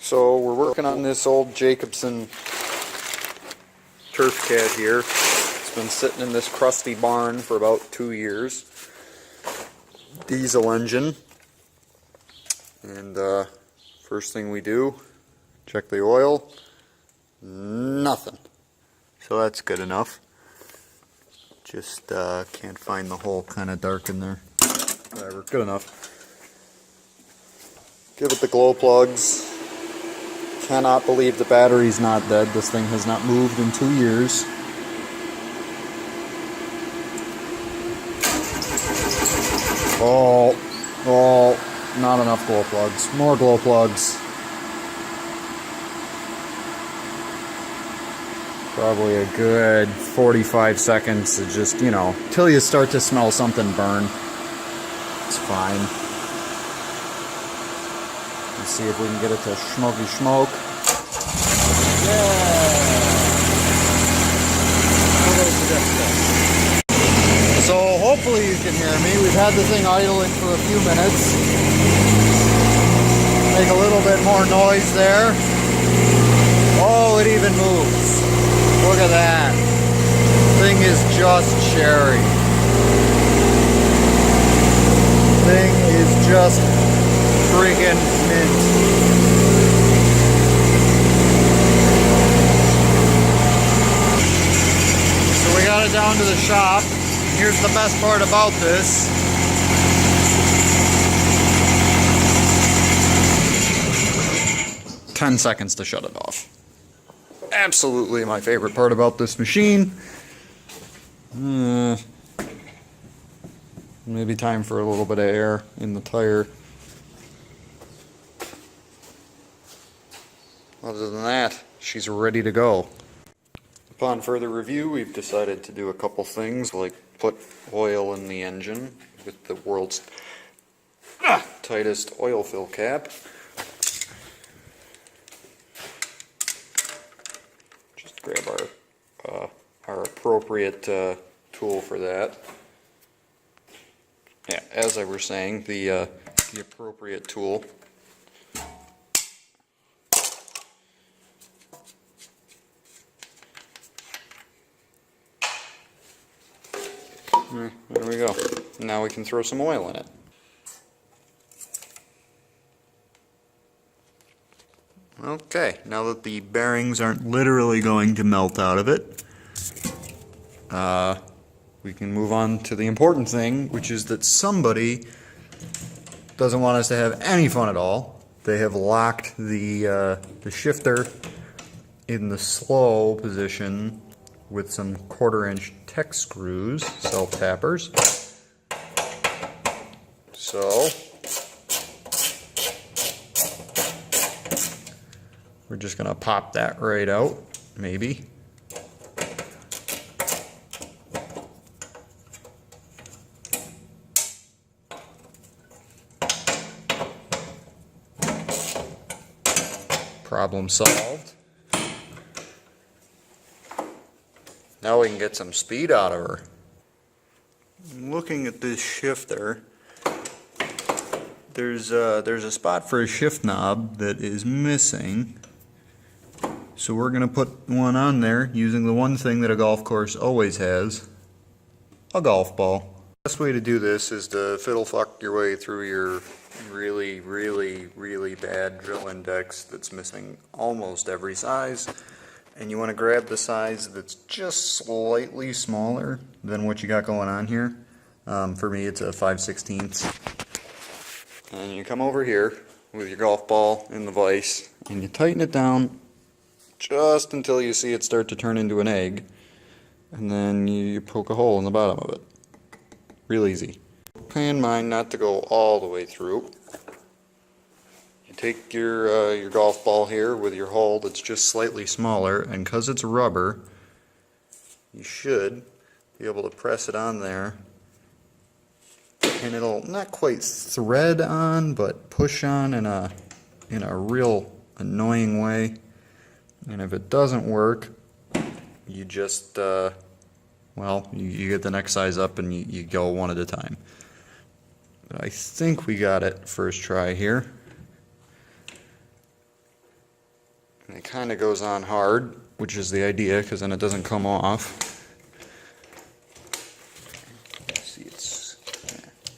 So we're working on this old Jacobsen Turfcat here. It's been sitting in this crusty barn for about 2 years. Diesel engine. And first thing we do, check the oil. Nothing. So that's good enough. Just can't find the hole, kind of dark in there. Whatever, good enough. Give it the glow plugs. Cannot believe the battery's not dead. This thing has not moved in 2 years. Oh, not enough glow plugs. More glow plugs. Probably a good 45 seconds to just, you know, till you start to smell something burn. It's fine. Let's see if we can get it to smoky smoke. Yeah! So hopefully you can hear me. We've had the thing idling for a few minutes. Make a little bit more noise there. Oh, it even moves. Look at that. Thing is just cherry. Thing is just friggin' mint. So we got it down to the shop. Here's the best part about this. "10 seconds to shut it off." Absolutely my favorite part about this machine. Maybe time for a little bit of air in the tire. Other than that, she's ready to go. Upon further review, we've decided to do a couple things, like put oil in the engine with the world's tightest oil fill cap. Just grab our appropriate tool for that. Yeah, as I was saying, the appropriate tool. There we go. Now we can throw some oil in it. Okay, now that the bearings aren't literally going to melt out of it, we can move on to the important thing, which is that somebody doesn't want us to have any fun at all. They have locked the shifter in the slow position with some 1/4-inch Tech screws, self-tappers. So we're just gonna pop that right out, maybe. Problem solved. Now we can get some speed out of her. Looking at this shifter, there's a spot for a shift knob that is missing. So we're gonna put one on there using the one thing that a golf course always has, a golf ball. The best way to do this is to fiddle fuck your way through your really bad drill index that's missing almost every size. And you want to grab the size that's just slightly smaller than what you got going on here. For me, it's a 5/16. And you come over here with your golf ball in the vise, and you tighten it down just until you see it start to turn into an egg. And then you poke a hole in the bottom of it. Real easy. Pay in mind not to go all the way through. Take your golf ball here with your hole that's just slightly smaller, and because it's rubber, you should be able to press it on there, and it'll not quite thread on, but push on in a real annoying way. And if it doesn't work, you just well, you get the next size up and you go one at a time. But I think we got it first try here. And it kind of goes on hard, which is the idea, because then it doesn't come off.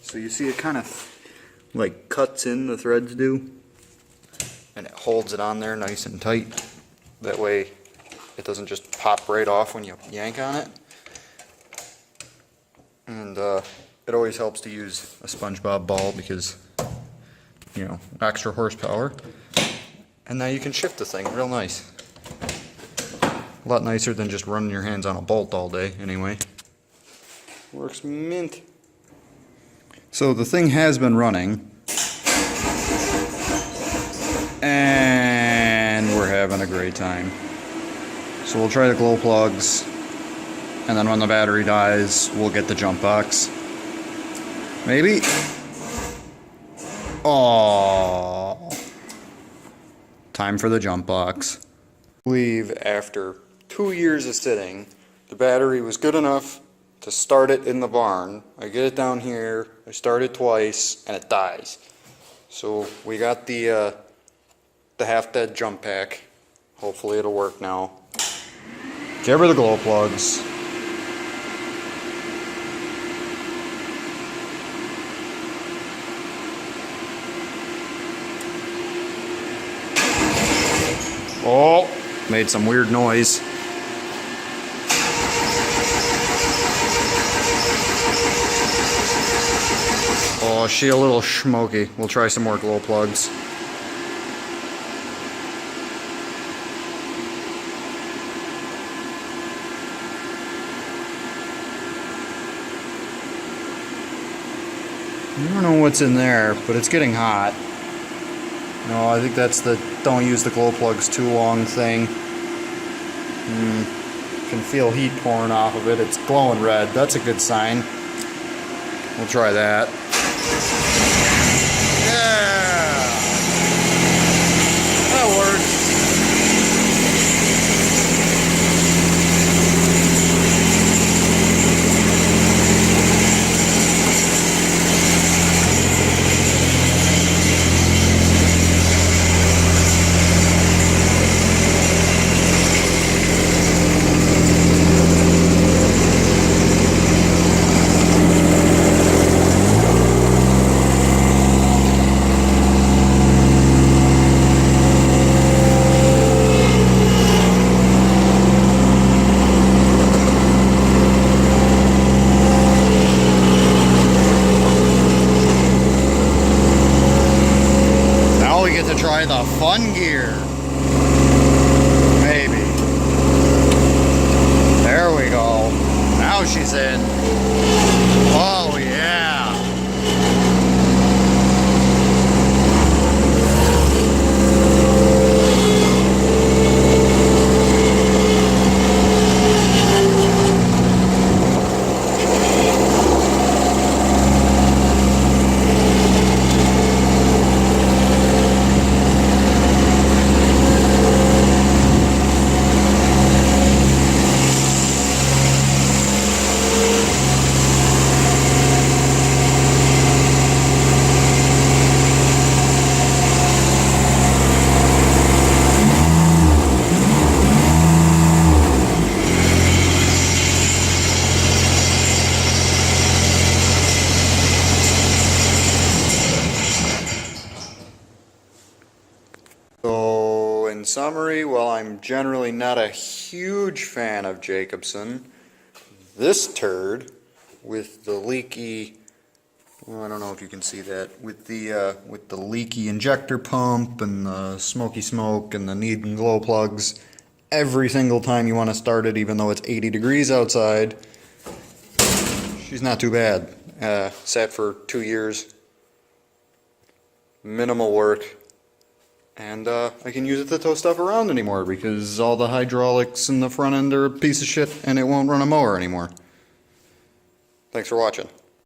So you see it kind of like cuts in, the threads do, and it holds it on there nice and tight. That way it doesn't just pop right off when you yank on it. And it always helps to use a SpongeBob ball because, you know, extra horsepower. And now you can shift the thing real nice. A lot nicer than just running your hands on a bolt all day anyway. Works mint. So the thing has been running. And we're having a great time. So we'll try the glow plugs. And then when the battery dies, we'll get the jump box. Maybe? Oh. Time for the jump box. I believe after 2 years of sitting, the battery was good enough to start it in the barn. I get it down here, I start it twice, and it dies. So we got the half-dead jump pack. Hopefully it'll work now. Give her the glow plugs. Oh, made some weird noise. Oh, she a little smoky. We'll try some more glow plugs. I don't know what's in there, but it's getting hot. No, I think that's the don't use the glow plugs too long thing. Can feel heat pouring off of it. It's glowing red. That's a good sign. We'll try that. Yeah! That works. Try the fun gear. Maybe. There we go. Now she's in. Oh yeah. So, in summary, while I'm generally not a huge fan of Jacobsen, this turd with the leaky, well, I don't know if you can see that, with the leaky injector pump and the smoky smoke and the needing glow plugs, every single time you want to start it, even though it's 80 degrees outside, she's not too bad. Sat for 2 years, minimal work. And I can use it to tow stuff around anymore because all the hydraulics in the front end are a piece of shit and it won't run a mower anymore. Thanks for watching.